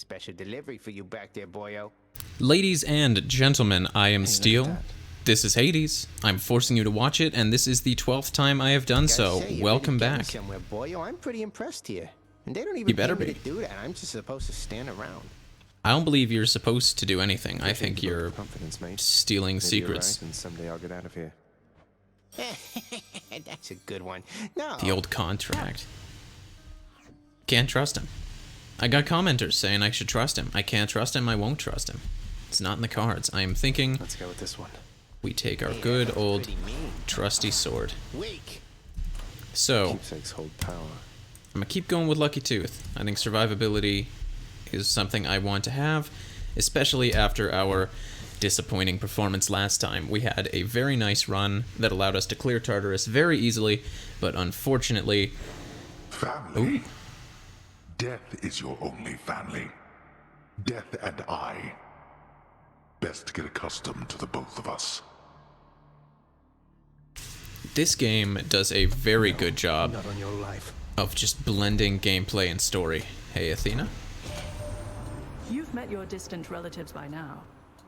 Special delivery for you back there, boyo. Ladies and gentlemen, I am Steele. This is Hades. I'm forcing you to watch it, and this is the 12th time I have done so. Welcome back. Somewhere, boyo. I'm pretty impressed here. And they don't even You better pay me be. to do that. I'm just supposed to stand around. I don't believe you're supposed to do anything. I think you're stealing secrets. And someday I'll get out of here. That's a good one. No. The old contract. Can't trust him. I got commenters saying I should trust him. I can't trust him. I won't trust him. It's not in the cards. I am thinking Let's go with this one. we take our good old trusty sword. Weak. So, Keepsakes hold power. I'm gonna keep going with Lucky Tooth. I think survivability is something I want to have, especially after our disappointing performance last time. We had a very nice run that allowed us to clear Tartarus very easily, but unfortunately... Family. Death is your only family. Death and I. Best get accustomed to the both of us. This game does a very good job Not on your life. of just blending gameplay and story. Hey, Athena? You've met your distant relatives by now.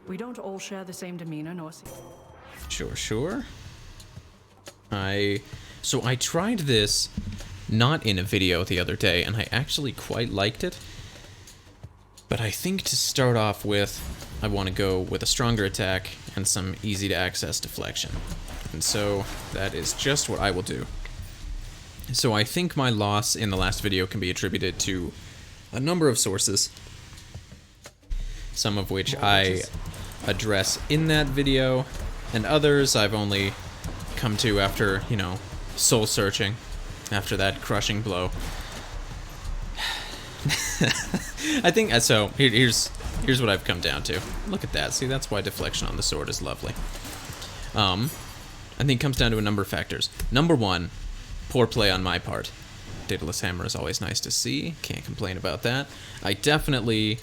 We don't all share the same demeanor nor... Sure. So I tried this not in a video the other day, and I actually quite liked it. But I think to start off with, I want to go with a stronger attack and some easy to access deflection. And so that is just what I will do. So I think my loss in the last video can be attributed to a number of sources, some of which I address in that video, and others I've only come to after, you know, soul searching after that crushing blow. I think so. Here's what I've come down to. Look at that. See, that's why deflection on the sword is lovely. I think it comes down to a number of factors. Number one, poor play on my part. Daedalus Hammer is always nice to see. Can't complain about that. I definitely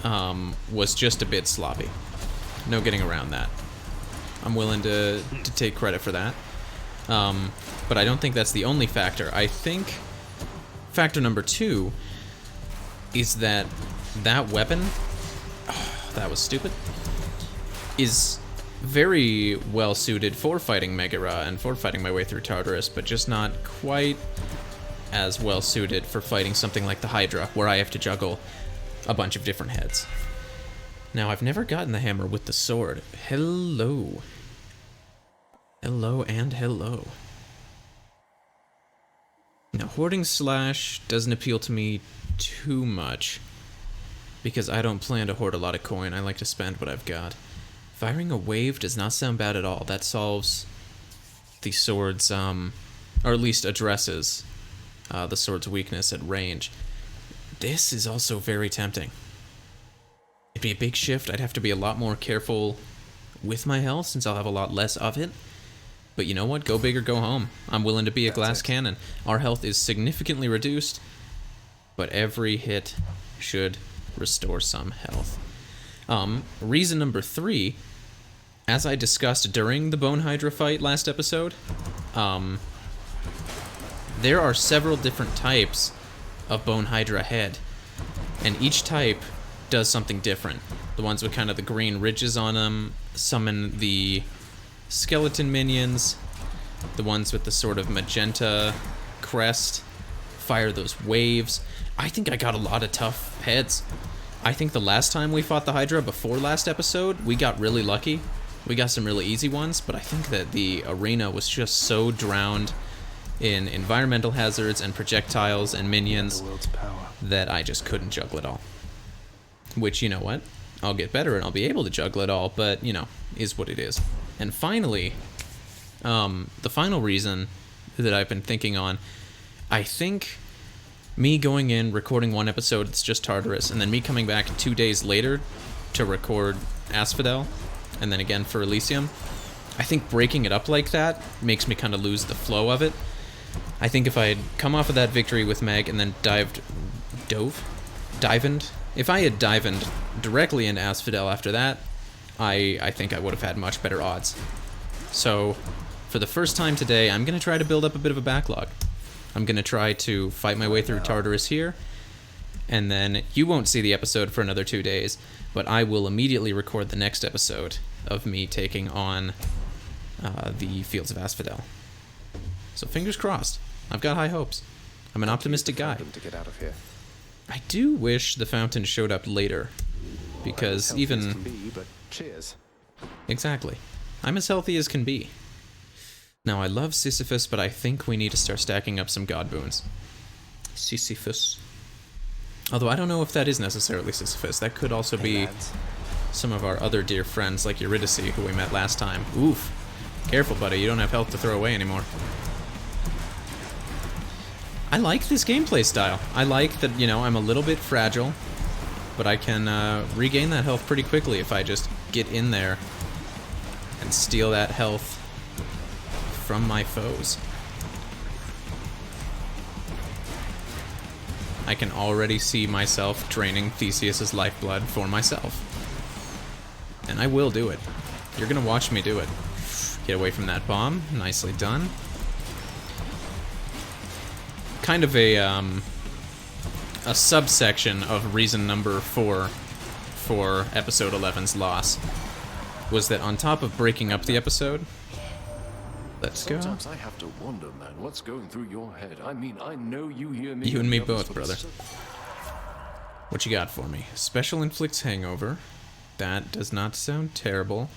was just a bit sloppy. No getting around that. I'm willing to take credit for that. But I don't think that's the only factor. I think factor number two is that weapon, that was stupid, is very well suited for fighting Megara and for fighting my way through Tartarus, but just not quite as well suited for fighting something like the Hydra, where I have to juggle a bunch of different heads. Now, I've never gotten the hammer with the sword. Hello. Hello and hello. Now, Hoarding Slash doesn't appeal to me too much, because I don't plan to hoard a lot of coin. I like to spend what I've got. Firing a wave does not sound bad at all. That solves the sword's, or at least addresses the sword's weakness at range. This is also very tempting. It'd be a big shift. I'd have to be a lot more careful with my health, since I'll have a lot less of it. But you know what? Go big or go home. I'm willing to be a glass cannon. Our health is significantly reduced, but every hit should restore some health. Reason number three, as I discussed during the Bone Hydra fight last episode, there are several different types of Bone Hydra head, and each type does something different. The ones with kind of the green ridges on them summon the skeleton minions. The ones with the sort of magenta crest fire those waves. I think I got a lot of tough heads. I think the last time we fought the Hydra before last episode, we got really lucky. We got some really easy ones, but I think that the arena was just so drowned in environmental hazards and projectiles and minions that I just couldn't juggle it all. Which, you know what? I'll get better and I'll be able to juggle it all, but, you know, is what it is. And finally, the final reason that I've been thinking on, I think me going in, recording one episode that's just Tartarus, and then me coming back 2 days later to record Asphodel, and then again for Elysium, I think breaking it up like that makes me kind of lose the flow of it. I think if I had come off of that victory with Meg and then if I had divined directly into Asphodel after that, I think I would have had much better odds. So, for the first time today, I'm going to try to build up a bit of a backlog. I'm going to try to fight my way through Tartarus here, and then you won't see the episode for another 2 days, but I will immediately record the next episode of me taking on the Fields of Asphodel. So fingers crossed. I've got high hopes. I'm an optimistic guy. To get out of here. I do wish the fountain showed up later, because Healthy as even... can be, but cheers. Exactly. I'm as healthy as can be. Now, I love Sisyphus, but I think we need to start stacking up some god boons. Sisyphus. Although I don't know if that is necessarily Sisyphus. That could also be Lads. some of our other dear friends like Eurydice, who we met last time. Oof. Careful, buddy. You don't have health to throw away anymore. I like this gameplay style. I like that, you know, I'm a little bit fragile, but I can regain that health pretty quickly if I just get in there and steal that health from my foes. I can already see myself draining Theseus's lifeblood for myself. And I will do it. You're gonna watch me do it. Get away from that bomb. Nicely done. Kind of a subsection of reason number 4 for episode 11's loss was that on top of breaking up the episode, let's go. Sometimes I have to wonder, man, what's going through your head? I mean, I know you hear me. You and me the others, both, but brother. it's so- What you got for me? Special inflicts hangover. That does not sound terrible.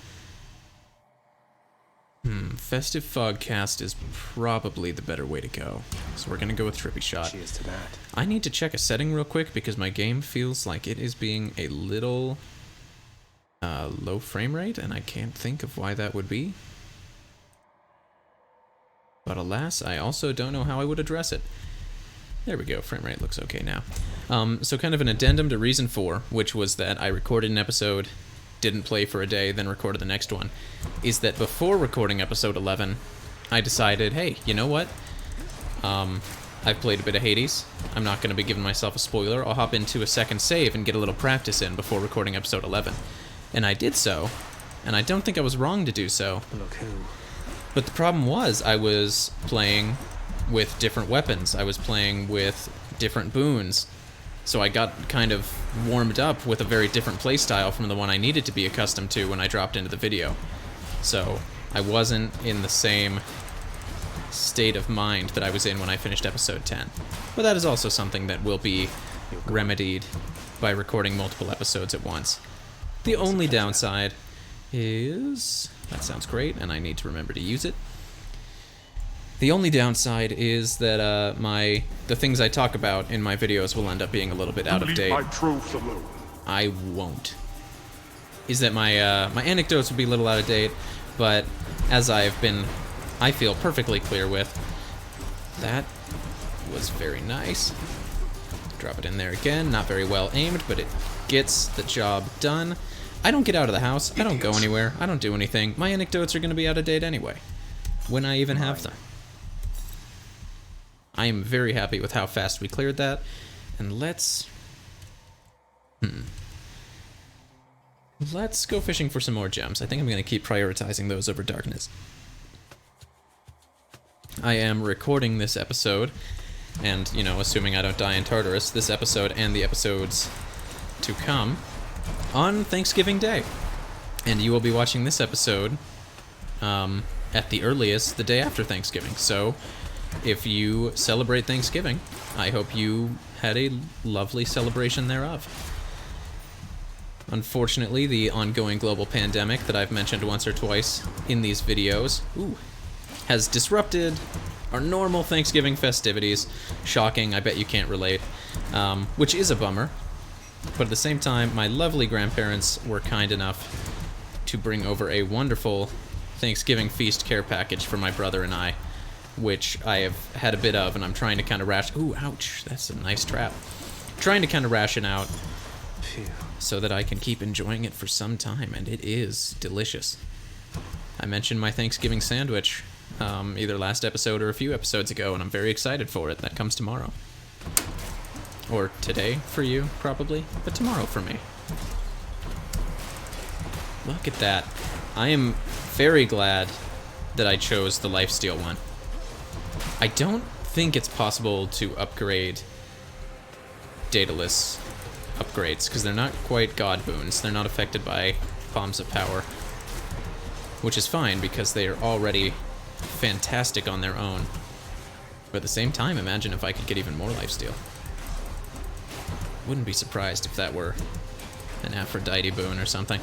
Festive Fogcast is probably the better way to go. So we're gonna go with Trippy Shot. Cheers to that. I need to check a setting real quick because my game feels like it is being a little low frame rate, and I can't think of why that would be. But alas, I also don't know how I would address it. There we go, frame rate looks okay now. So kind of an addendum to Reason 4, which was that I recorded an episode, didn't play for a day, then recorded the next one, is that before recording episode 11, I decided, hey, you know what? I've played a bit of Hades. I'm not going to be giving myself a spoiler. I'll hop into a second save and get a little practice in before recording episode 11. And I did so, and I don't think I was wrong to do so. Look who. But the problem was, I was playing with different weapons. I was playing with different boons. So I got kind of warmed up with a very different playstyle from the one I needed to be accustomed to when I dropped into the video. So I wasn't in the same state of mind that I was in when I finished episode 10. But that is also something that will be remedied by recording multiple episodes at once. The only downside is... that sounds great, and I need to remember to use it. The only downside is that the things I talk about in my videos will end up being a little bit out of date. My troops alone. I won't. Is that my anecdotes will be a little out of date, but as I've been, I feel perfectly clear with, that was very nice. Drop it in there again, not very well aimed, but it gets the job done. I don't get out of the house, I don't go anywhere, I don't do anything. My anecdotes are going to be out of date anyway, when I even have them. I am very happy with how fast we cleared that, and let's go fishing for some more gems. I think I'm going to keep prioritizing those over darkness. I am recording this episode, and, you know, assuming I don't die in Tartarus, this episode and the episodes to come on Thanksgiving Day. And you will be watching this episode at the earliest the day after Thanksgiving. So if you celebrate Thanksgiving, I hope you had a lovely celebration thereof. Unfortunately, the ongoing global pandemic that I've mentioned once or twice in these videos has disrupted our normal Thanksgiving festivities. Shocking, I bet you can't relate, which is a bummer. But at the same time, my lovely grandparents were kind enough to bring over a wonderful Thanksgiving feast care package for my brother and I, which I have had a bit of, and I'm trying to kind of ration... Ooh, ouch, that's a nice trap. Trying to kind of ration out so that I can keep enjoying it for some time, and it is delicious. I mentioned my Thanksgiving sandwich either last episode or a few episodes ago, and I'm very excited for it. That comes tomorrow. Or today for you, probably, but tomorrow for me. Look at that. I am very glad that I chose the lifesteal one. I don't think it's possible to upgrade Daedalus upgrades, because they're not quite god boons. They're not affected by bombs of power, which is fine because they are already fantastic on their own. But at the same time, imagine if I could get even more lifesteal. Wouldn't be surprised if that were an Aphrodite boon or something.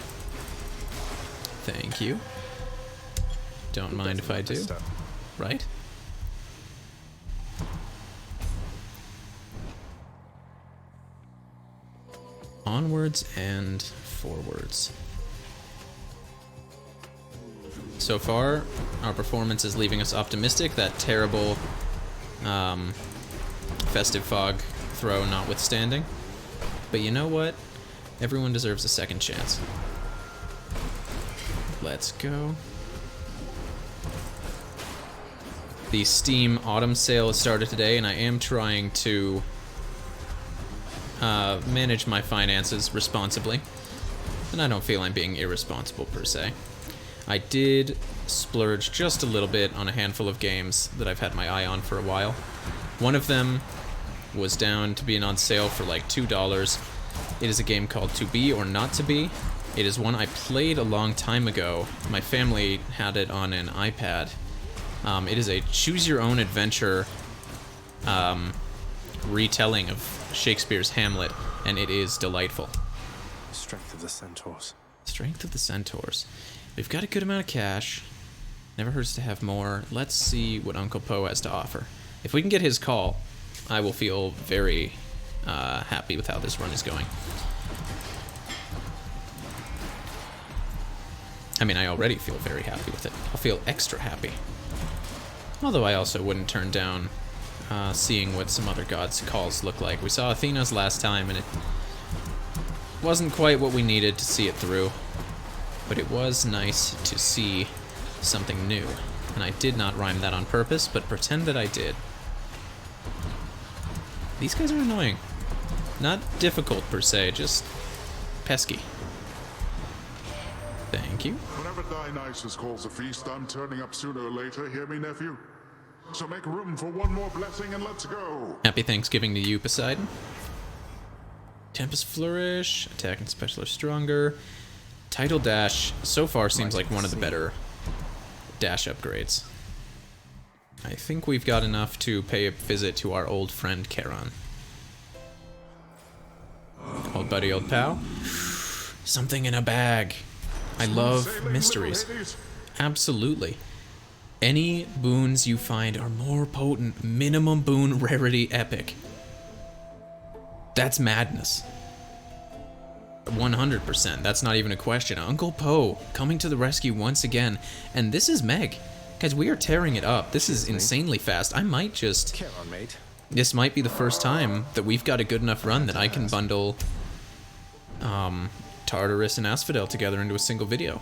Thank you. Don't mind if I do. Right? Onwards and forwards. So far, our performance is leaving us optimistic, that terrible festive fog throw notwithstanding. But you know what? Everyone deserves a second chance. Let's go. The Steam Autumn Sale has started today, and I am trying to manage my finances responsibly. And I don't feel I'm being irresponsible per se. I did splurge just a little bit on a handful of games that I've had my eye on for a while. One of them was down to being on sale for like $2. It is a game called To Be or Not To Be. It is one I played a long time ago. My family had it on an iPad. It is a choose-your-own-adventure retelling of Shakespeare's Hamlet, and it is delightful. Strength of the centaurs. Strength of the Centaurs. We've got a good amount of cash. Never hurts to have more. Let's see what Uncle Poe has to offer. If we can get his call, I will feel very happy with how this run is going. I mean, I already feel very happy with it. I'll feel extra happy. Although I also wouldn't turn down seeing what some other gods' calls look like. We saw Athena's last time, and it wasn't quite what we needed to see it through. But it was nice to see something new. And I did not rhyme that on purpose, but pretend that I did. These guys are annoying. Not difficult per se, just pesky. Thank you. Whenever Dionysus calls a feast, I'm turning up sooner or later, hear me, nephew? So make room for one more blessing and let's go! Happy Thanksgiving to you, Poseidon. Tempest Flourish, attack and special are stronger. Tidal Dash so far seems like one of the better dash upgrades. I think we've got enough to pay a visit to our old friend Charon. Old buddy, old pal. Something in a bag. I love mysteries. Absolutely. Any boons you find are more potent. Minimum boon rarity epic. That's madness. 100%. That's not even a question. Uncle Poe coming to the rescue once again. And this is Meg. Guys, we are tearing it up. This is insanely fast. I might just... Care on, mate. This might be the first time that we've got a good enough run that I can bundle Tartarus and Asphodel together into a single video.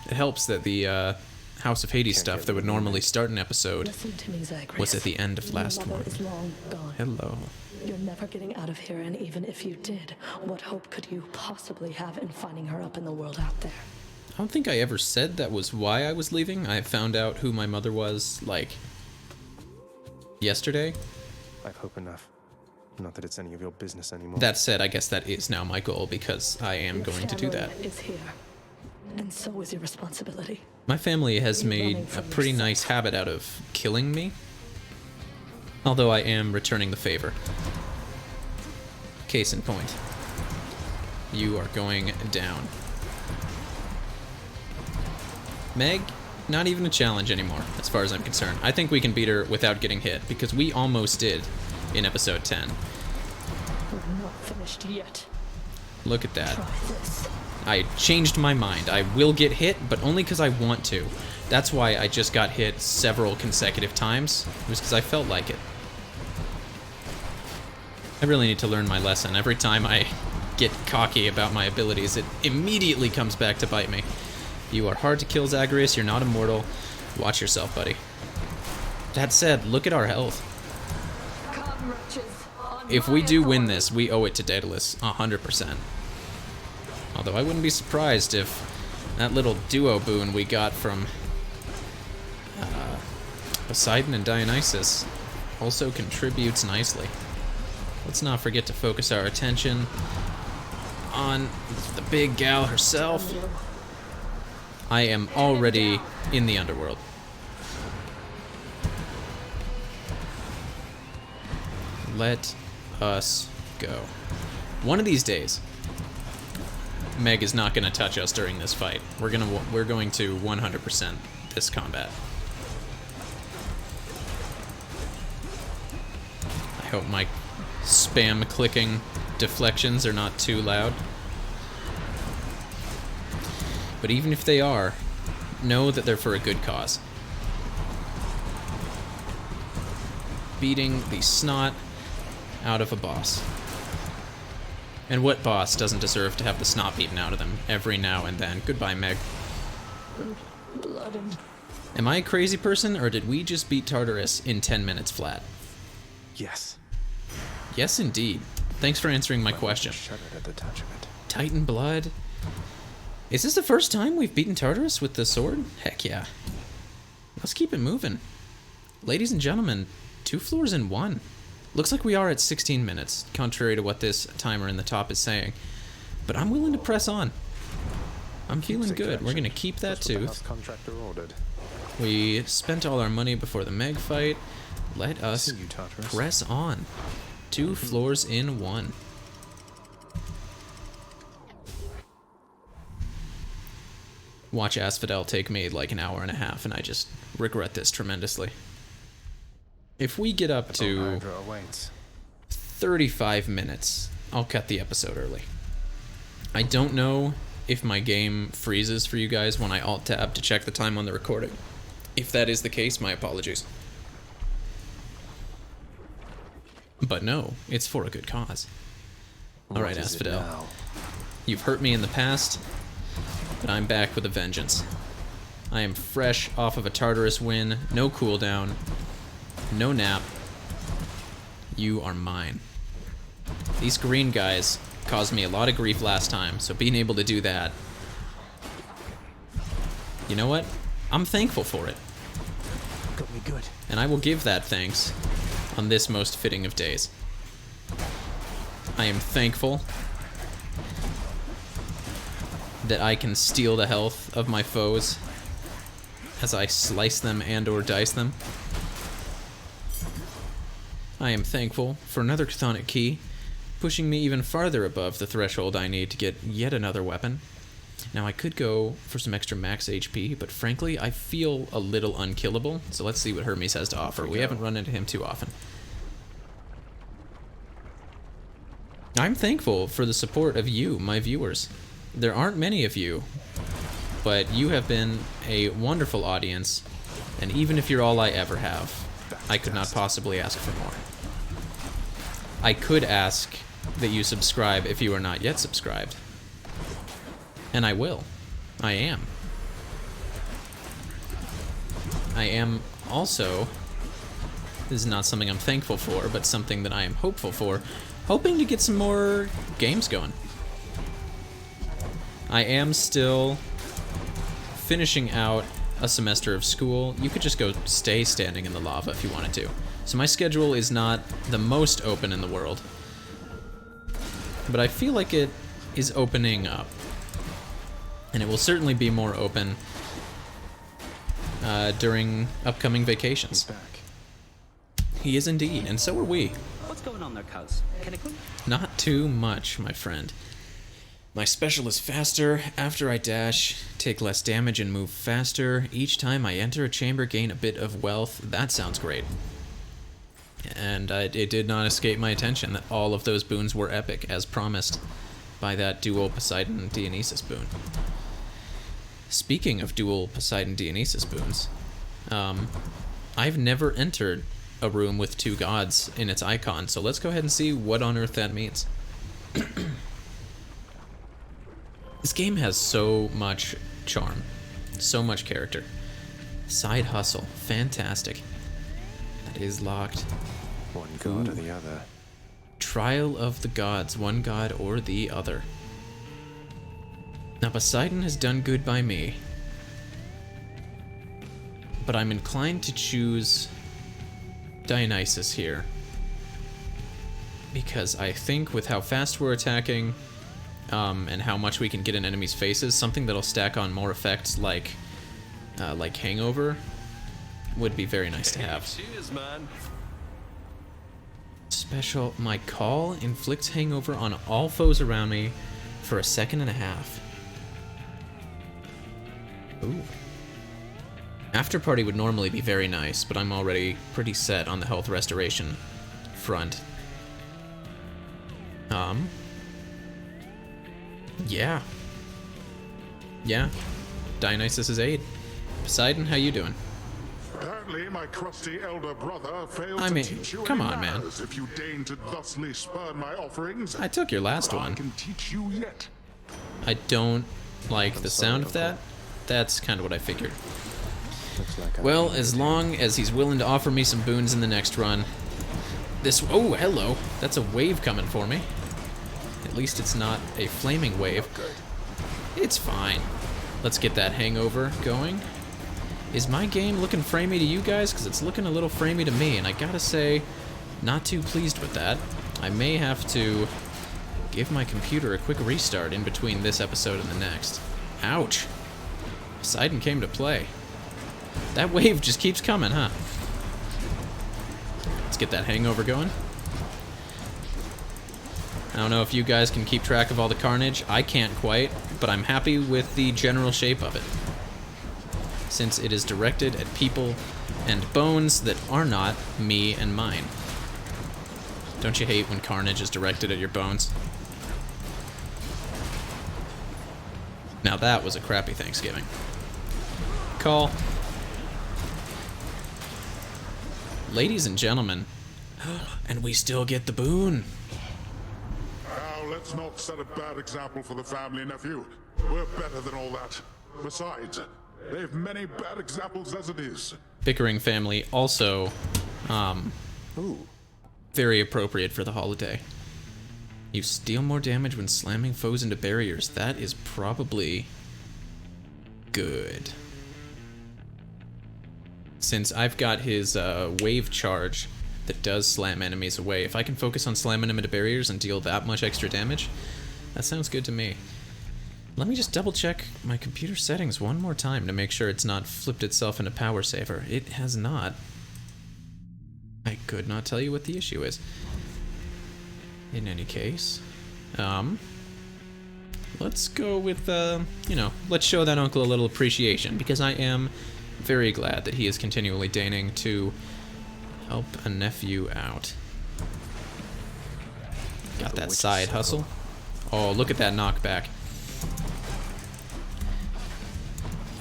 It helps that the House of Hades stuff that would normally start an episode Listen to me, Zagreus. was at the end of Your last mother one. is long gone. Hello. You're never getting out of here, and even if you did, what hope could you possibly have in finding her up in the world out there? I don't think I ever said that was why I was leaving. I found out who my mother was, like, yesterday. I've hope enough. Not that it's any of your business anymore. That said, I guess that is now my goal because I am Your going to do that. family is here, and so is your responsibility. My family has You're made running a from pretty yourself. nice habit out of killing me. Although I am returning the favor. Case in point. You are going down. Meg, not even a challenge anymore, as far as I'm concerned. I think we can beat her without getting hit, because we almost did in episode 10. We're not finished yet. Look at that. Try this. I changed my mind. I will get hit, but only because I want to. That's why I just got hit several consecutive times. It was because I felt like it. I really need to learn my lesson. Every time I get cocky about my abilities, it immediately comes back to bite me. You are hard to kill, Zagreus. You're not immortal. Watch yourself, buddy. That said, look at our health. Come, wretches. On If my we do win authority. this, we owe it to Daedalus, 100%. Although I wouldn't be surprised if that little duo boon we got from Poseidon and Dionysus also contributes nicely. let's not forget to focus our attention on the big gal herself. I am already in the underworld. Let us go. One of these days, Meg is not going to touch us during this fight. We're going to 100% this combat. I hope my spam clicking deflections are not too loud. But even if they are, know that they're for a good cause. Beating the snot out of a boss. And what boss doesn't deserve to have the snot beaten out of them every now and then? Goodbye, Meg. Blood and... Am I a crazy person, or did we just beat Tartarus in 10 minutes flat? Yes. Yes, indeed. Thanks for answering my My question. heart shuddered at the touch of it. Titan blood? Is this the first time we've beaten Tartarus with the sword? Heck yeah. Let's keep it moving. Ladies and gentlemen, 2 floors in 1. Looks like we are at 16 minutes, contrary to what this timer in the top is saying. But I'm willing to press on. I'm feeling good. We're gonna keep that That's what the tooth. house contractor ordered. We spent all our money before the Meg fight. Let us See you, Tartarus. press on. 2 floors in 1. Watch Asphodel take me like an hour and a half, and I just regret this tremendously. If we get up to Hydra awaits. 35 minutes, I'll cut the episode early. I don't know if my game freezes for you guys when I alt-tab to check the time on the recording. If that is the case, my apologies. But no, it's for a good cause. Alright, What is it Asphodel. now? You've hurt me in the past, but I'm back with a vengeance. I am fresh off of a Tartarus win, no cooldown, no nap. You are mine. These green guys caused me a lot of grief last time, so being able to do that... You know what? I'm thankful for it. Got me good. And I will give that thanks on this most fitting of days. I am thankful that I can steal the health of my foes as I slice them and or dice them. I am thankful for another chthonic key, pushing me even farther above the threshold I need to get yet another weapon. Now I could go for some extra max HP, but frankly I feel a little unkillable, so let's see what Hermes has to offer. We haven't run into him too often. I'm thankful for the support of you, my viewers. There aren't many of you, but you have been a wonderful audience, and even if you're all I ever have, I could not possibly ask for more. I could ask that you subscribe if you are not yet subscribed. And I will. I am. I am also, this is not something I'm thankful for, but something that I am hopeful for, hoping to get some more games going. I am still finishing out a semester of school. You could just go stay standing in the lava if you wanted to. So my schedule is not the most open in the world, but I feel like it is opening up. And it will certainly be more open during upcoming vacations. He's back. He is indeed, and so are we. What's going on there, cuz? Can I come? Not too much, my friend. My special is faster after I dash, take less damage and move faster. Each time I enter a chamber, gain a bit of wealth. That sounds great. And it did not escape my attention that all of those boons were epic, as promised by that dual Poseidon Dionysus boon. Speaking of dual Poseidon Dionysus boons, I've never entered a room with 2 gods in its icon, so let's go ahead and see what on earth that means. This game has so much charm, so much character. Side hustle, fantastic. That is locked. One god or the other. Trial of the gods, one god or the other. Now Poseidon has done good by me, but I'm inclined to choose Dionysus here. because I think with how fast we're attacking, and how much we can get in enemies' faces, something that'll stack on more effects like Hangover would be very nice to have. Cheers, man. Special, my call inflicts hangover on all foes around me for a second and a half. Ooh. After party would normally be very nice, but I'm already pretty set on the health restoration front. Yeah. Yeah. Dionysus's aid. Poseidon, how you doing? Apparently, my crusty elder brother failed I mean, to teach you come any on, man. manners. If you deign to thusly spurn my offerings, I took your last I one. can teach you yet. I don't like the sound of that. That's kind of what I figured. Well, as long as he's willing to offer me some boons in the next run. This... Oh, hello. That's a wave coming for me. At least it's not a flaming wave. It's fine. Let's get that hangover going. Is my game looking framey to you guys? Because it's looking a little framey to me, and I gotta say, not too pleased with that. I may have to give my computer a quick restart in between this episode and the next. Ouch. Poseidon came to play. That wave just keeps coming, huh? Let's get that hangover going. I don't know if you guys can keep track of all the carnage. I can't quite, but I'm happy with the general shape of it, since it is directed at people and bones that are not me and mine. Don't you hate when carnage is directed at your bones? Now that was a crappy Thanksgiving. Call. Ladies and gentlemen, and we still get the boon. Now, let's not set a bad example for the family, nephew. We're better than all that. Besides, they've many bad examples as it is. Bickering family also, very appropriate for the holiday. You steal more damage when slamming foes into barriers. That is probably good. Since I've got his wave charge that does slam enemies away, if I can focus on slamming them into barriers and deal that much extra damage, that sounds good to me. Let me just double check my computer settings one more time to make sure it's not flipped itself into power saver. It has not. I could not tell you what the issue is. In any case, let's go with, you know, let's show that uncle a little appreciation, because I am very glad that he is continually deigning to help a nephew out. Got that side hustle. Oh, look at that knockback.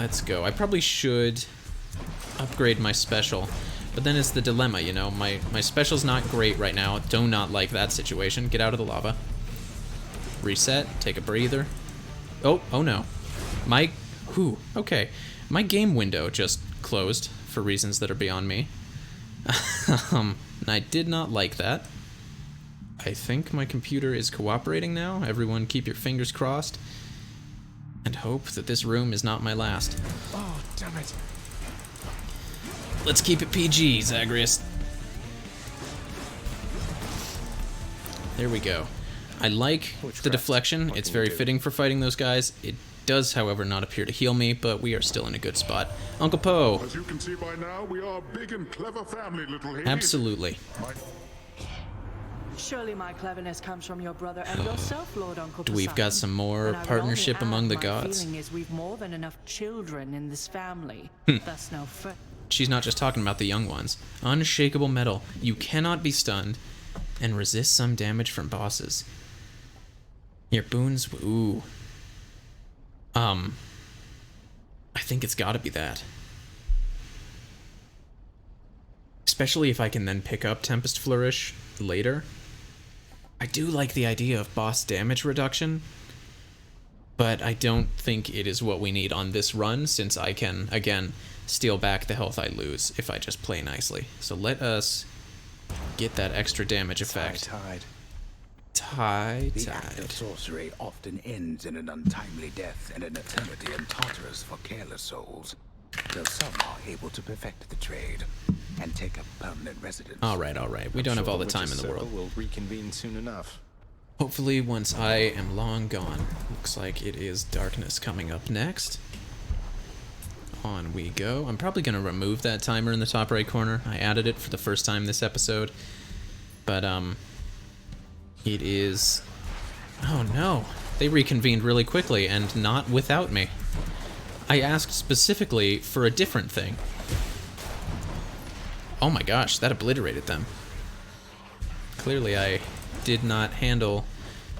Let's go. I probably should upgrade my special, but then it's the dilemma, you know. My special's not great right now. Do not like that situation. Get out of the lava. Reset. Take a breather. Oh no. Okay. My game window just closed for reasons that are beyond me. And I did not like that. I think my computer is cooperating now. Everyone keep your fingers crossed and hope that this room is not my last. Oh, damn it. Let's keep it PG, Zagreus. There we go. I like the deflection. It's very fitting for fighting those guys. It does, however, not appear to heal me, but we are still in a good spot. Uncle Poe. As you can see by now, we are a big and clever family, little Hades. Absolutely. Surely my cleverness comes from your brother and yourself, Lord Uncle Poseidon. We've got some more And I would partnership only among add the my gods. feeling is we've more than enough children in this family. Thus no She's not just talking about the young ones. Unshakable metal. You cannot be stunned and resist some damage from bosses. Your boons, ooh. I think it's gotta be that. Especially if I can then pick up Tempest Flourish later. I do like the idea of boss damage reduction, but I don't think it is what we need on this run, since I can, again, steal back the health I lose if I just play nicely. So let us get that extra damage effect. The act of sorcery often ends in an untimely death and an eternity in Tartarus for careless souls, though some are able to perfect the trade. and take up permanent residence. All right. We don't have all the time in the world. We'll reconvene soon enough. Hopefully once I am long gone. Looks like it is darkness coming up next. On we go. I'm probably going to remove that timer in the top right corner. I added it for the first time this episode. But, it is... Oh no. They reconvened really quickly and not without me. I asked specifically for a different thing. Oh my gosh, that obliterated them. Clearly I did not handle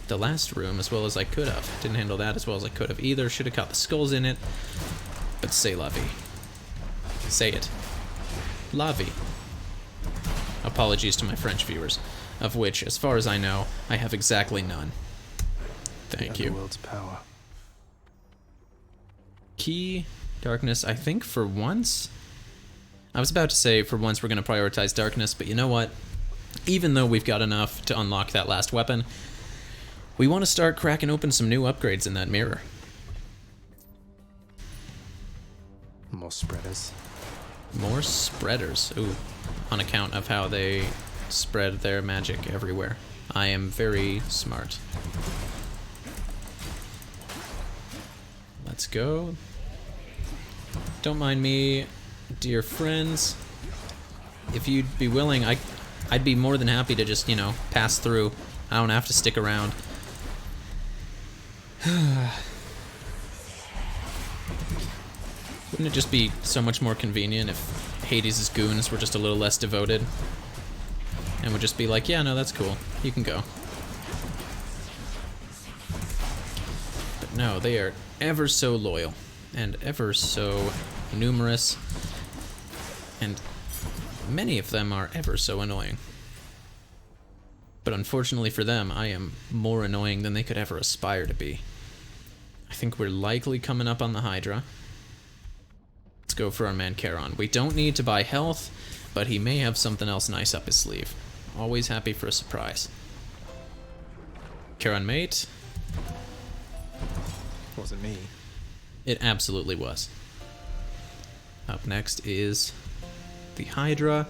the last room as well as I could have. Didn't handle that as well as I could have either. Should have caught the skulls in it. But c'est la vie. Say it. La vie. Apologies to my French viewers, of which, as far as I know, I have exactly none. Thank you. Underworld's power. Key, darkness, I think for once... I was about to say for once we're going to prioritize darkness, but you know what? Even though we've got enough to unlock that last weapon, we want to start cracking open some new upgrades in that mirror. More spreaders. More spreaders. Ooh, on account of how they spread their magic everywhere. I am very smart. Let's go. Don't mind me, dear friends. If you'd be willing, I'd be more than happy to just, you know, pass through. I don't have to stick around. Wouldn't it just be so much more convenient if Hades' goons were just a little less devoted? And would just be like, yeah, no, that's cool. You can go. But no, they are ever so loyal. And ever so numerous. And many of them are ever so annoying. But unfortunately for them, I am more annoying than they could ever aspire to be. I think we're likely coming up on the Hydra. Let's go for our man Charon. We don't need to buy health, but he may have something else nice up his sleeve. Always happy for a surprise. Charon mate. Wasn't me. It absolutely was. Up next is the Hydra.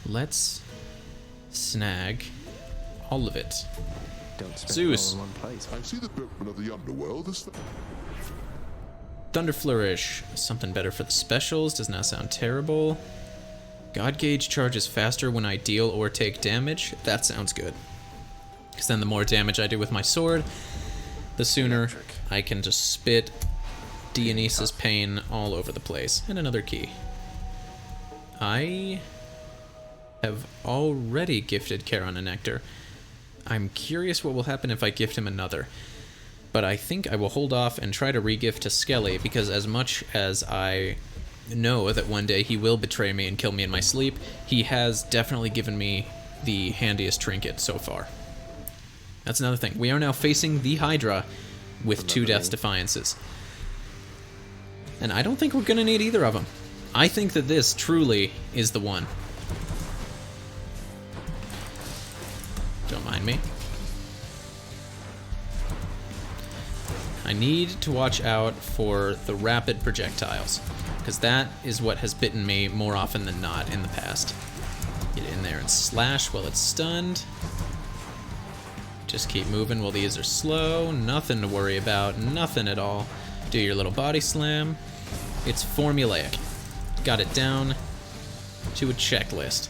Let's snag all of it. Don't spend Zeus. it all in one place. I see the boatman of the underworld is... Thunder Flourish. Something better for the specials. Does not sound terrible. God Gauge charges faster when I deal or take damage. That sounds good. Because then the more damage I do with my sword, the sooner I can just spit Dionysus pain all over the place. And another key. I have already gifted Charon a nectar. I'm curious what will happen if I gift him another. But I think I will hold off and try to regift to Skelly, because as much as I know that one day he will betray me and kill me in my sleep, he has definitely given me the handiest trinket so far. That's another thing. We are now facing the Hydra with 2 Death's Defiances. And I don't think we're going to need either of them. I think that this truly is the one. Don't mind me. I need to watch out for the rapid projectiles, because that is what has bitten me more often than not in the past. Get in there and slash while it's stunned. Just keep moving while these are slow. Nothing to worry about. Nothing at all. Do your little body slam. It's formulaic. Got it down to a checklist.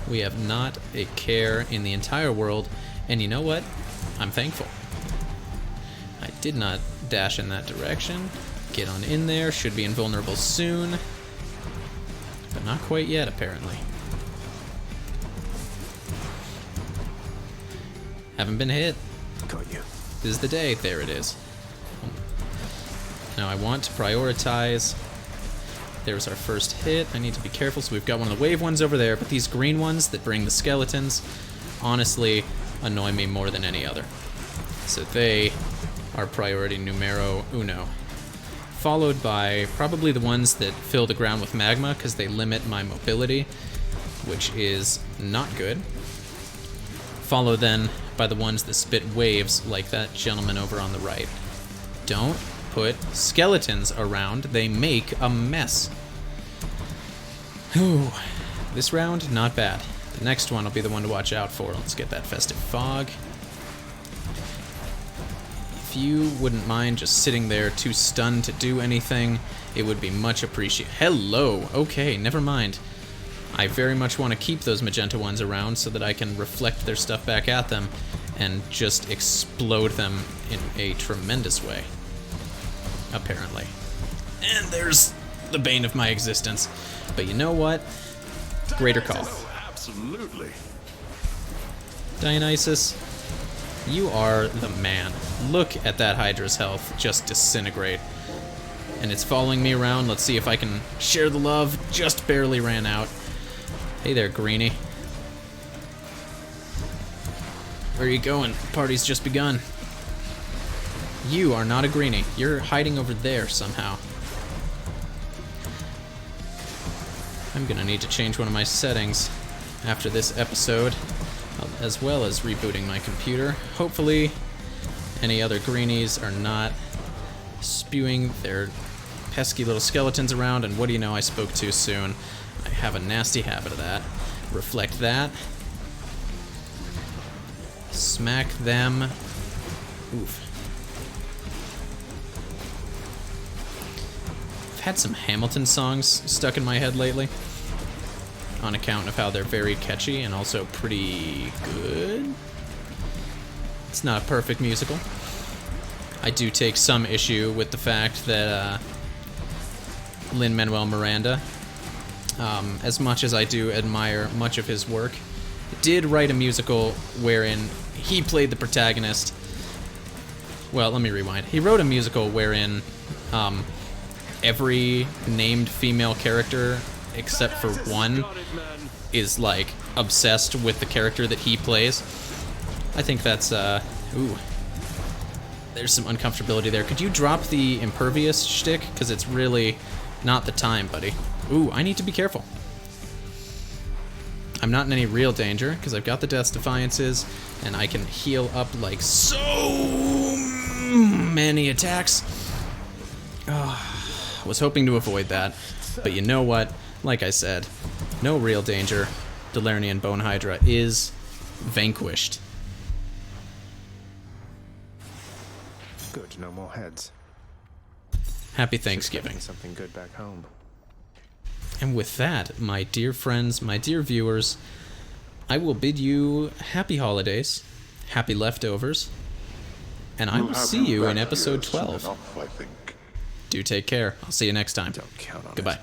We have not a care in the entire world, and you know what? I'm thankful. I did not dash in that direction. Get on in there. Should be invulnerable soon. But not quite yet, apparently. Haven't been hit. Got you. This is the day. There it is. Now I want to prioritize. There's our first hit. I need to be careful, so we've got one of the wave ones over there, but these green ones that bring the skeletons honestly annoy me more than any other. So they are priority numero uno. Followed by probably the ones that fill the ground with magma, because they limit my mobility, which is not good. Followed then by the ones that spit waves, like that gentleman over on the right. Don't put skeletons around, they make a mess. Ooh, this round, not bad. The next one will be the one to watch out for. Let's get that festive fog. If you wouldn't mind just sitting there too stunned to do anything, it would be much appreciated. Hello! Okay, never mind. I very much want to keep those magenta ones around so that I can reflect their stuff back at them and just explode them in a tremendous way. Apparently. And there's the bane of my existence. But you know what? Greater call. Absolutely. Dionysus, you are the man. Look at that Hydra's health just disintegrate. And it's following me around. Let's see if I can share the love. Just barely ran out. Hey there, Greenie. Where are you going? The party's just begun. You are not a Greenie. You're hiding over there somehow. I'm gonna need to change one of my settings after this episode, as well as rebooting my computer. Hopefully, any other Greenies are not spewing their pesky little skeletons around, and what do you know, I spoke too soon. I have a nasty habit of that. Reflect that. Smack them. Oof. I've had some Hamilton songs stuck in my head lately, on account of how they're very catchy and also pretty good. It's not a perfect musical. I do take some issue with the fact that Lin-Manuel Miranda, as much as I do admire much of his work, did write a musical wherein he played the protagonist. Well, let me rewind. He wrote a musical wherein every named female character except for one is like obsessed with the character that he plays. I think that's ooh. There's some uncomfortability there. Could you drop the impervious shtick? Because it's really not the time, buddy. Ooh, I need to be careful. I'm not in any real danger, because I've got the Death's Defiances, and I can heal up like so many attacks. Oh, was hoping to avoid that, but you know what? Like I said, no real danger. Delernian Bone Hydra is vanquished. Good, no more heads. Happy Thanksgiving. Something good back home. And with that, my dear friends, my dear viewers, I will bid you happy holidays, happy leftovers, and I will see you in episode 12. Enough, I think. Do take care. I'll see you next time. Don't count on it. Goodbye.